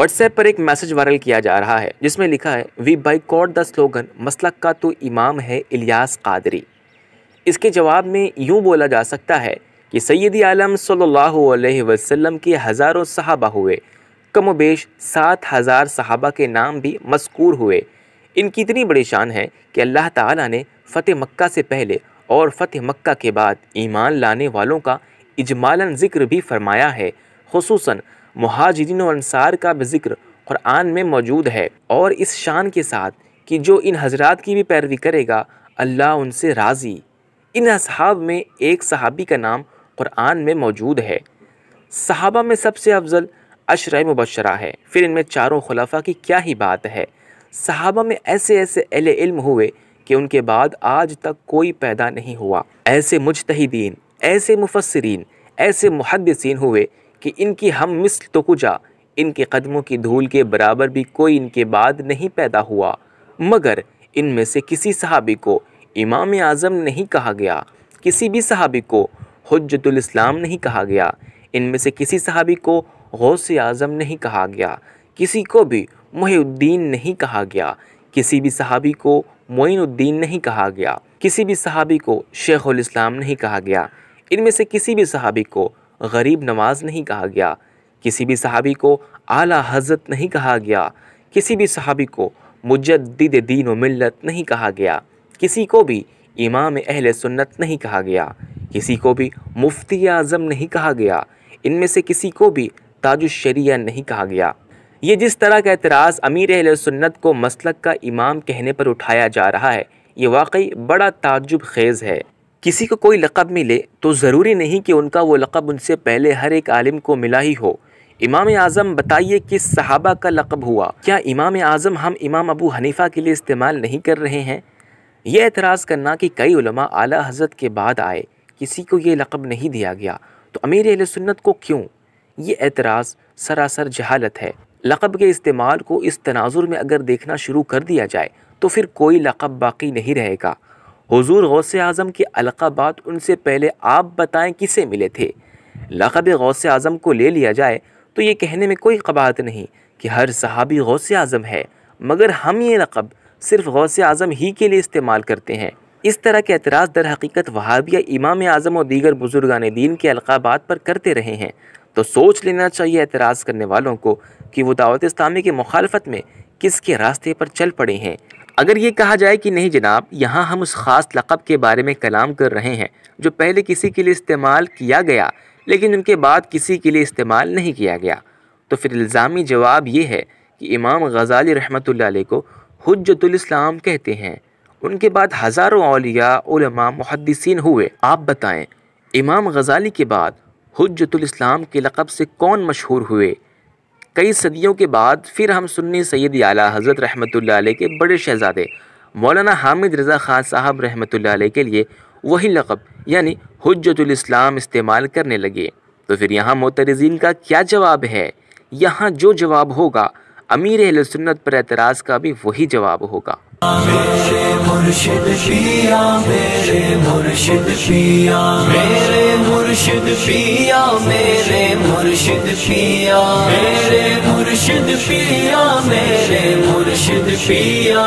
WhatsApp पर एक message viral किया जा रहा है जिसमें लिखा है, वी बाइकॉट द स्लोगन मसलक का तो इमाम है इलियास कादरी। इसके जवाब में यूँ बोला जा सकता है कि सैयदी आलम सल्लल्लाहु अलैहि वसल्लम के हज़ारों सहाबा हुए, कम बेश 7,000 सहाबा के नाम भी मज़कूर हुए। इनकी इतनी बड़ी शान है कि अल्लाह ताला ने फ़तेह मक्का से पहले और फ़तेह मक्का के बाद ईमान लाने वालों का इजमालन ज़िक्र भी फरमाया है। खुसूसन मुहाजिरीन और अंसार का भी ज़िक्र कुरान में मौजूद है, और इस शान के साथ कि जो इन हज़रात की भी पैरवी करेगा अल्लाह उनसे राज़ी। इन असहाब में एक सहाबी का नाम कुरान में मौजूद है। सहाबा में सबसे अफजल अशरा मुबशरा है, फिर इनमें चारों खुलफा की क्या ही बात है। सहाबा में ऐसे ऐसे अहले इल्म हुए कि उनके बाद आज तक कोई पैदा नहीं हुआ। ऐसे मुज्तहिदीन, ऐसे मुफस्सिरीन, ऐसे मुहद्दिसीन हुए कि इनकी हम मिस्ल तो कुजा, इनके कदमों की धूल के बराबर भी कोई इनके बाद नहीं पैदा हुआ। मगर इनमें से किसी सहाबी को इमाम आज़म नहीं कहा गया, किसी भी सहाबी को हुज्जतुल इस्लाम नहीं कहा गया। इनमें से किसी सहाबी को गौसे आज़म नहीं कहा गया, किसी को भी मुहीउद्दीन नहीं कहा गया, किसी भी सहाबी को मोइनुद्दीन नहीं कहा गया, किसी भी सहाबी को शेखुल इस्लाम नहीं कहा गया। इनमें से किसी भी सहाबी को गरीब नवाज नहीं कहा गया, किसी भी सहाबी को आला हज़रत नहीं कहा गया, किसी भी सहाबी को मुजद्दिद दीन व मिल्लत नहीं कहा गया, किसी को भी इमाम अहले सुन्नत नहीं कहा गया, किसी को भी मुफ्ती आज़म नहीं कहा गया। इनमें से किसी को भी ताजुश शरिया नहीं कहा गया। ये जिस तरह का एतराज़ अमीर अहले सुन्नत को मसलक का इमाम कहने पर उठाया जा रहा है, ये वाकई बड़ा ताज्जुब खेज़ है। किसी को कोई लक़ब मिले तो ज़रूरी नहीं कि उनका वो लक़ब उनसे पहले हर एक आलिम को मिला ही हो। इमाम आज़म बताइए किस सहाबा का लक़ब हुआ? क्या इमाम आज़म हम इमाम अबू हनीफ़ा के लिए इस्तेमाल नहीं कर रहे हैं? यह एतराज़ करना कि कई उलमा आला हज़रत के बाद आए, किसी को ये लक़ब नहीं दिया गया, तो अमीर अहले सुन्नत को क्यों? ये एतराज़ सरासर जहालत है। लक़ब के इस्तेमाल को इस तनाजुर में अगर देखना शुरू कर दिया जाए तो फिर कोई लक़ब बाकी नहीं रहेगा। हुज़ूर गौसे आज़म के अलक़ाबात उनसे पहले आप बताएं किसे मिले थे? लक़ब गौसे आज़म को ले लिया जाए तो ये कहने में कोई क़बाहत नहीं कि हर सहाबी गौसे आज़म है, मगर हम ये लक़ब सिर्फ़ गौसे आज़म ही के लिए इस्तेमाल करते हैं। इस तरह के एतराज़ दर हकीकत वहाबिया इमाम आज़म और दीगर बुज़ुर्गान दीन के अलक़ाबात पर करते रहे हैं। तो सोच लेना चाहिए एतराज़ करने वालों को कि वो दावत इस्लामी की मुखालफत में किसके रास्ते पर चल पड़े हैं। अगर ये कहा जाए कि नहीं जनाब, यहाँ हम उस ख़ास लक़ब के बारे में कलाम कर रहे हैं जो पहले किसी के लिए इस्तेमाल किया गया लेकिन उनके बाद किसी के लिए इस्तेमाल नहीं किया गया, तो फिर इल्ज़ामी जवाब ये है कि इमाम गज़ाली रहमतुल्लाह अलैह को हुज्जतुल इस्लाम कहते हैं। उनके बाद हज़ारों औलिया, उलमा, मुहद्दिसीन हुए। आप बताएं, इमाम गज़ाली के बाद हुज्जतुल इस्लाम के लक़ब से कौन मशहूर हुए? कई सदियों के बाद फिर हम सुन्नी सैयदी आला हज़रत रहमतुल्लाह अलैह के बड़े शहज़ादे मौलाना हामिद रज़ा ख़ान साहब रहमतुल्लाह अलैह के लिए वही लक़ब यानी हुज्जतुल इस्लाम इस्तेमाल करने लगे। तो फिर यहाँ मोतरज़ीन का क्या जवाब है? यहाँ जो जवाब होगा अमीर अहले सुन्नत पर एतराज़ का भी वही जवाब होगा। मेरे मुर्शिद पिया, मेरे मुर्शिद पिया, मेरे मुर्शिद पिया, मेरे मुर्शिद पिया, मेरे मुर्शिद पिया, मेरे मुर्शिद पिया।